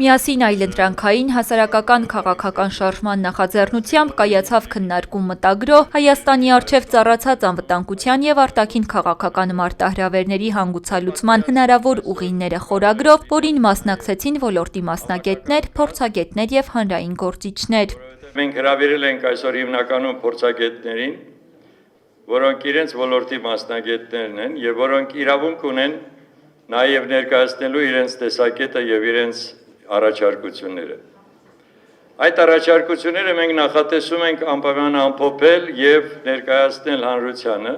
Միասին այլընտրանքային հասարակական քաղաքական շարժման նախաձեռնությամբ կայացավ քննարկում մտագրո Հայաստանի առջև ծառացած անվտանգության և արտաքին քաղաքական մարտահրավերների հանգուցալուծման հնարավոր ուղիները խորագրով, որին մասնակցեցին ոլորտի մասնագետներ, փորձագետներ և հանրային գործիչներ։ Մենք հրավիրել ենք այսօր հիմնականում փորձագետներին, որոնք իրենց ոլորտի մասնագետներն են և որոնք իրավունք ունեն նաև ներկայացնելու իրենց տեսակետը և իրենց առաջարկությունները։ Այդ առաջարկությունները մենք նախատեսում ենք անպայման ամփոփել և ներկայացնել հանրությանը։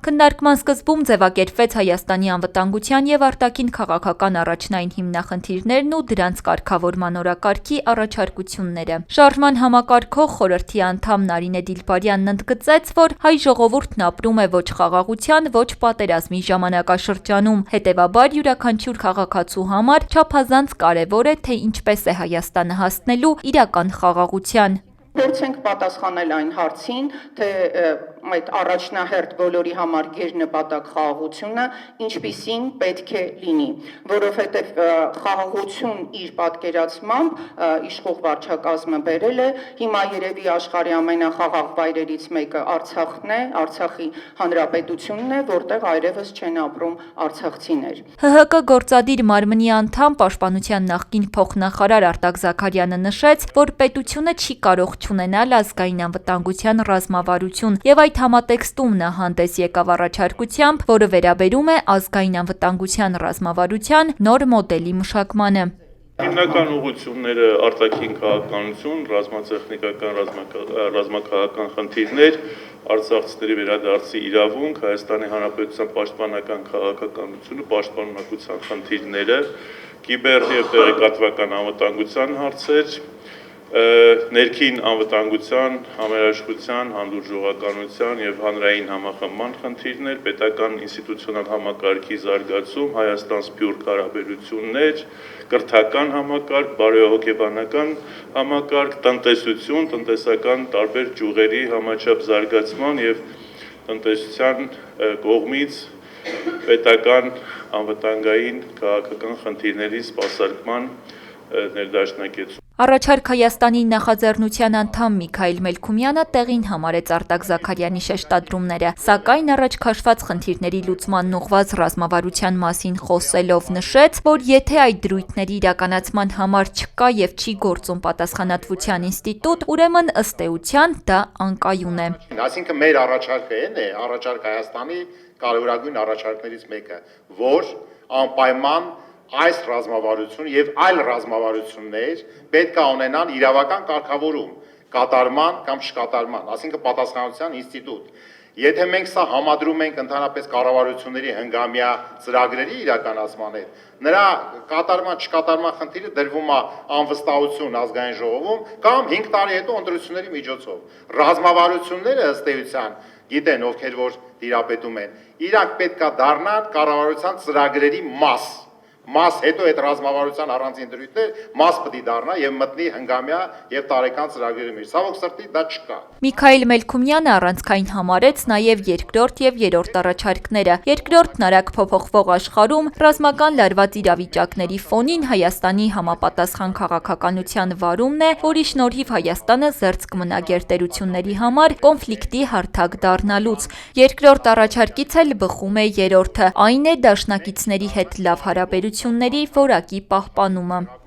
Քննարկման սկզբում ձևակերպվեց Հայաստանի անվտանգության և արտաքին քաղաքական առաջնային հիմնախնդիրներն ու դրանց կարգավորման օրակարգի առաջարկությունները։ Շարժման համակարգող խորհրդի անդամ Նարինե Դիլբարյանն ընդգծեց, որ հայ ժողովուրդն ապրում է ոչ խաղաղության, ոչ պատերազմի ժամանակաշրջանում, հետևաբար յուրաքանչյուր քաղաքացու համար չափազանց կարևոր է, թե ինչպես է Հայաստանը հասնելու իրական խաղաղության։ Փորձենք պատասխանել այն հարցին, թե այդ առաջնահերթ բոլորի համար գերնպատակ խաղաղությունը ինչպիսին պետք է լինի, որովհետև խաղաղություն իր պատկերացմամբ իշխող վարչակազմը բերել է, հիմա երևի աշխարհի ամենախաղաղ վայրերից մեկը Արցախն է, Արցախի հանրապետությունն է, որտեղ այլևս չեն ապրում արցախցիներ։ ՀՀԿ գործադիր մարմնի անդամ Պաշտպանության նախկին փոխնախարար Արտակ Զաքարյանը նշեց, որ պետությունը չի կարող չունենալ ազգային անվտանգության ռազմավարություն և այդ համատեքստում նա հանդես եկավ առաջարկությամբ, որը վերաբերում է ազգային անվտանգության ռազմավարության նոր մոդելի մշակմանը։ Հիմնական ուղղությունները արտաքին քաղաքականություն, ռազմատեխնիկական, ռազմաքաղաքական խնդիրներ, արցախցիների վերադարձի իրավունք, Հայաստանի Հանրապետության պաշտպանական քաղաքականությունը, պաշտպանունակության խնդիրները, կիբեր և տեղեկատվական անվտանգության հարցեր, ներքին անվտանգության, համերաշխության, հանդուրժողականության և հանրային համախմբման խնդիրներ, պետական ինստիտուցիոնալ համակարգի զարգացում, Հայաստան-Սփյուռք հարաբերություններ, կրթական համակարգ, բարոյահոգեբանական համակարգ, տնտեսություն, տնտեսական տարբեր ճյուղերի համաչափ զարգացման և տնտեսության կողմից պետական անվտանգային քաղաքական խնդիրների սպասարկման ներդաշնակեցում։ Առաջարկ Հայաստանի նախաձեռնության անդամ Միքայել Մելքումյանը տեղին համարեց Արտակ Զաքարյանի շեշտադրումները, սակայն առաջ քաշված խնդիրների լուծմանն ուղղված ռազմավարության մասին խոսելով նշեց, որ եթե այդ դրույթների իրականացման համար չկա և չի գործում պատասխանատվության ինստիտուտ, ուրեմն ըստ էության դա անկայուն է։ Այսինքն մեր առաջարկը այն է, առաջարկ Հայաստանի կարևորագույն առաջարկներից մեկը, որ անպայման այս ռազմավարություն և այլ ռազմավարություններ պետք է ունենան իրավական կարգավորում, կատարման կամ չկատարման, այսինքն պատասխանատվության ինստիտուտ։ Եթե մենք սա համադրում ենք ընդհանրապես կառավարությունների հնգամյա ծրագրերի իրականացման հետ, նրա կատարման չկատարման խնդիրը դրվում է անվստահություն ազգային ժողովում կամ 5 տարի հետո ընտրությունների միջոցով։ Ռազմավարությունները ըստ էության գիտեն ովքեր որ տիրապետում են, իրանք պետք է դառնան կառավարության ծրագրերի մաս, հետո այդ ռազմավարության առանձին դրույթներ մաս պետք է դառնա եւ մտնի հնգամյա եւ տարեկան ծրագրերի մեջ։ Ցավոք սրտի դա չկա։ Միքայել Մելքումյանը առանցքային համարեց նաև երկրորդ եւ երրորդ առաջարկները։ Երկրորդն արագ փոփոխվող աշխարհում ռազմական լարված իրավիճակների ֆոնին Հայաստանի համապատասխան քաղաքականության վարումն է, որի շնորհիվ Հայաստանը զերծ կմնա գերտերությունների համար կոնֆլիկտի հարթակ դառնալուց։ Երկրորդ առաջարկից էլ բխում է երրորդը, այն է դաշնակիցների հետ լավ հարաբերությունների որակի պահպանումը։